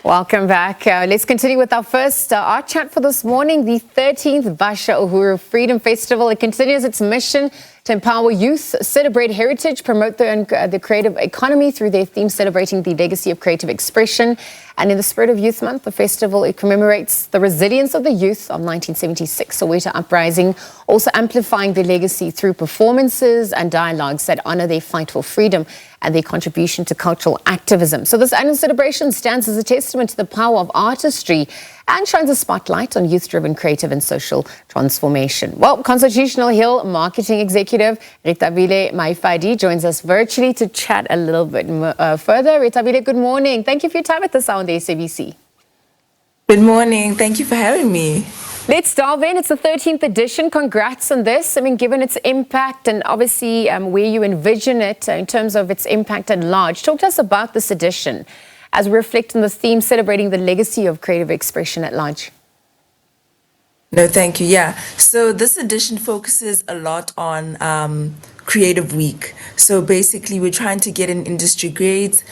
Welcome back. Let's continue with our first art chat for this morning. The 13th Basha Uhuru Freedom Festival. It continues its mission to empower youth, celebrate heritage, promote the creative economy through their theme celebrating the legacy of creative expression. And in the spirit of Youth Month, the festival, it commemorates the resilience of the youth of 1976 Soweto Uprising, also amplifying their legacy through performances and dialogues that honor their fight for freedom and their contribution to cultural activism. So this annual celebration stands as a testament to the power of artistry and shines a spotlight on youth-driven creative and social transformation. Well, Constitutional Hill Marketing Executive Rethabile Maifadi joins us virtually to chat a little bit further. Rethabile, good morning. Thank you for your time at this hour on the SABC. Good morning. Thank you for having me. Let's dive in. It's the 13th edition. Congrats on this. I mean, given its impact and obviously where you envision it in terms of its impact at large. Talk to us about this edition as we reflect on the theme celebrating the legacy of creative expression at large. No, thank you. Yeah. So this edition focuses a lot on Creative Week. So basically, we're trying to get in industry grades,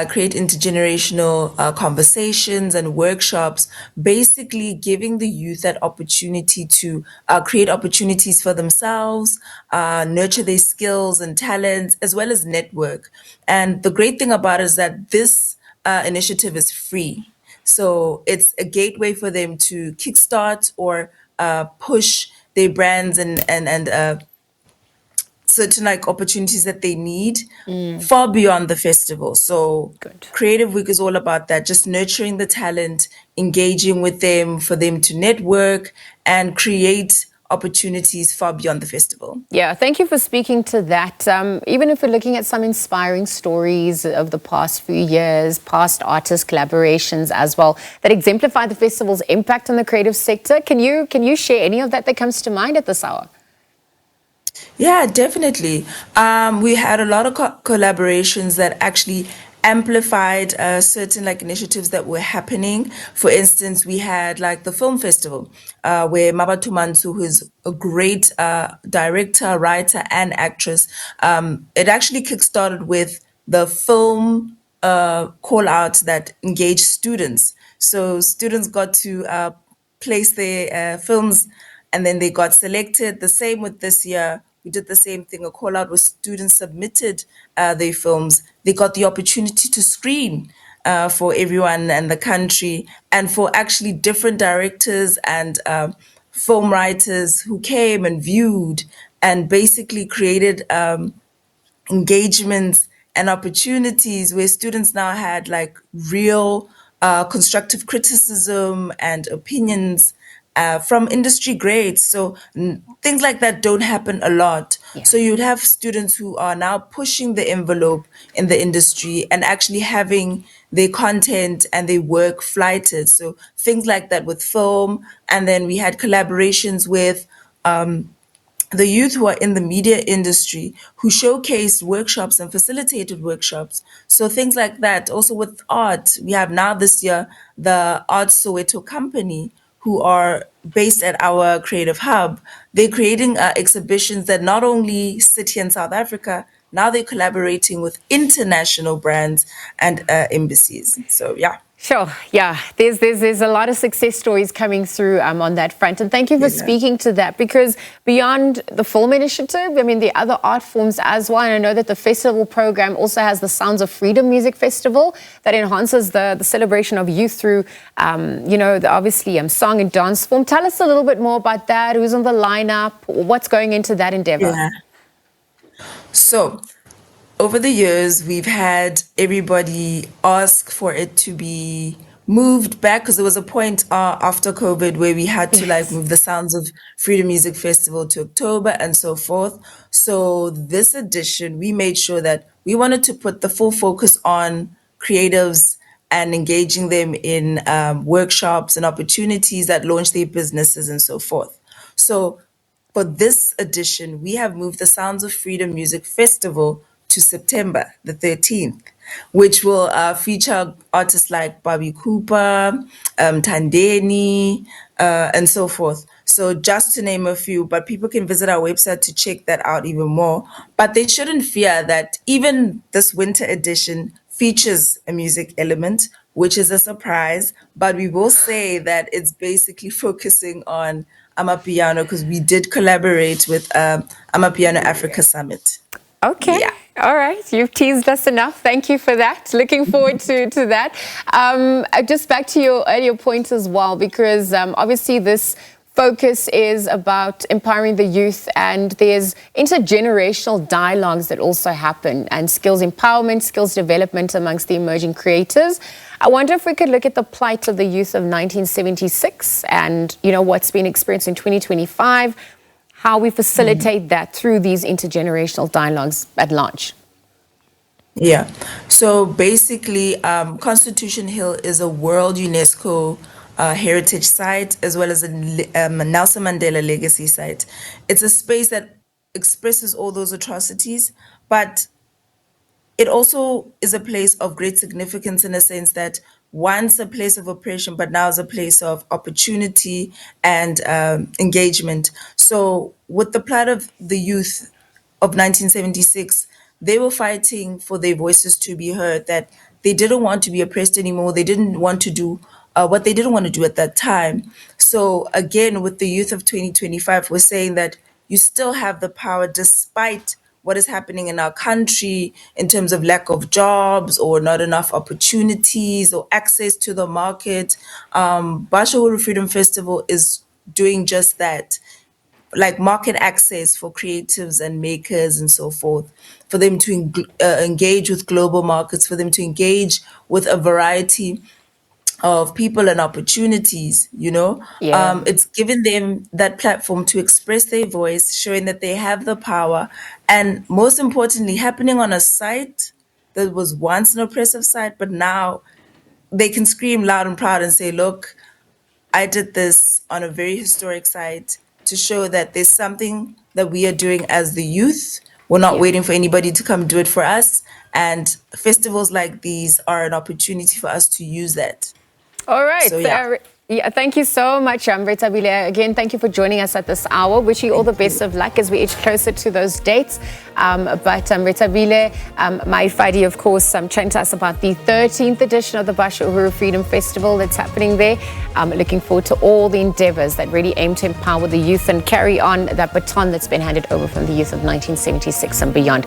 create intergenerational conversations and workshops, basically giving the youth that opportunity to create opportunities for themselves, nurture their skills and talents, as well as network. And the great thing about it is that this initiative is free. So it's a gateway for them to kickstart or push their brands and certain like opportunities that they need far beyond the festival. So Good. Creative Week is all about that, just nurturing the talent, engaging with them for them to network and create opportunities far beyond the festival. Yeah, thank you for speaking to that. Even if we're looking at some inspiring stories of the past few years, past artist collaborations as well, that exemplify the festival's impact on the creative sector, can you share any of that comes to mind at this hour? Yeah, definitely. We had a lot of collaborations that actually amplified certain like initiatives that were happening. For instance, we had like the film festival, where Mabatu Mansu, who is a great director, writer, and actress, it actually kickstarted with the film call out that engaged students. So students got to place their films and then they got selected. The same with this year. We did the same thing, a call out where students submitted their films. They got the opportunity to screen for everyone in the country and for actually different directors and film writers who came and viewed and basically created engagements and opportunities where students now had like real constructive criticism and opinions from industry grades. So things like that don't happen a lot. Yeah. So you'd have students who are now pushing the envelope in the industry and actually having their content and their work flighted. So things like that with film. And then we had collaborations with the youth who are in the media industry who showcased workshops and facilitated workshops. So things like that. Also with art, we have now this year the Art Soweto company who are based at our creative hub. They're creating exhibitions that not only sit here in South Africa, now they're collaborating with international brands and embassies. So yeah. Sure. Yeah, there's a lot of success stories coming through on that front. And thank you for speaking to that, because beyond the film initiative, I mean, the other art forms as well. And I know that the festival program also has the Sounds of Freedom Music Festival that enhances the celebration of youth through, obviously song and dance form. Tell us a little bit more about that. Who's on the lineup? What's going into that endeavor? Yeah. So over the years, we've had everybody ask for it to be moved back because there was a point after COVID where we had to like move the Sounds of Freedom Music Festival to October and so forth. So this edition, we made sure that we wanted to put the full focus on creatives and engaging them in workshops and opportunities that launch their businesses and so forth. So for this edition, we have moved the Sounds of Freedom Music Festival to September the 13th, which will feature artists like Bobby Cooper, Tandeni, and so forth. So just to name a few, but people can visit our website to check that out even more. But they shouldn't fear that even this winter edition features a music element, which is a surprise, but we will say that it's basically focusing on Amapiano because we did collaborate with Amapiano Africa Summit. Okay. Yeah. All right. You've teased us enough. Thank you for that. Looking forward to that. Just back to your earlier point as well, because obviously this focus is about empowering the youth, and there's intergenerational dialogues that also happen, and skills empowerment, skills development amongst the emerging creators. I wonder if we could look at the plight of the youth of 1976 and, what's been experienced in 2025, how we facilitate that through these intergenerational dialogues at large. Yeah. So basically, Constitution Hill is a World UNESCO heritage site as well as a Nelson Mandela legacy site. It's a space that expresses all those atrocities, but it also is a place of great significance in a sense that once a place of oppression, but now is a place of opportunity and engagement. So, with the plight of the youth of 1976, they were fighting for their voices to be heard, that they didn't want to be oppressed anymore. They didn't want to do what they didn't want to do at that time. So, again, with the youth of 2025, we're saying that you still have the power despite what is happening in our country in terms of lack of jobs or not enough opportunities or access to the market. Basha Uhuru Freedom Festival is doing just that, like market access for creatives and makers and so forth, for them to engage with global markets, for them to engage with a variety of people and opportunities, Yeah. it's given them that platform to express their voice, showing that they have the power, and most importantly, happening on a site that was once an oppressive site, but now they can scream loud and proud and say, look, I did this on a very historic site to show that there's something that we are doing as the youth. We're not Yeah. waiting for anybody to come do it for us. And festivals like these are an opportunity for us to use that. All So, right. yeah. Yeah, thank you so much, Rethabile. Again, thank you for joining us at this hour. Wish you all the Thank best you. of luck as we edge closer to those dates. But Rethabile Maifadi, of course, chatting to us about the 13th edition of the Basha Uhuru Freedom Festival that's happening there. Looking forward to all the endeavors that really aim to empower the youth and carry on that baton that's been handed over from the youth of 1976 and beyond.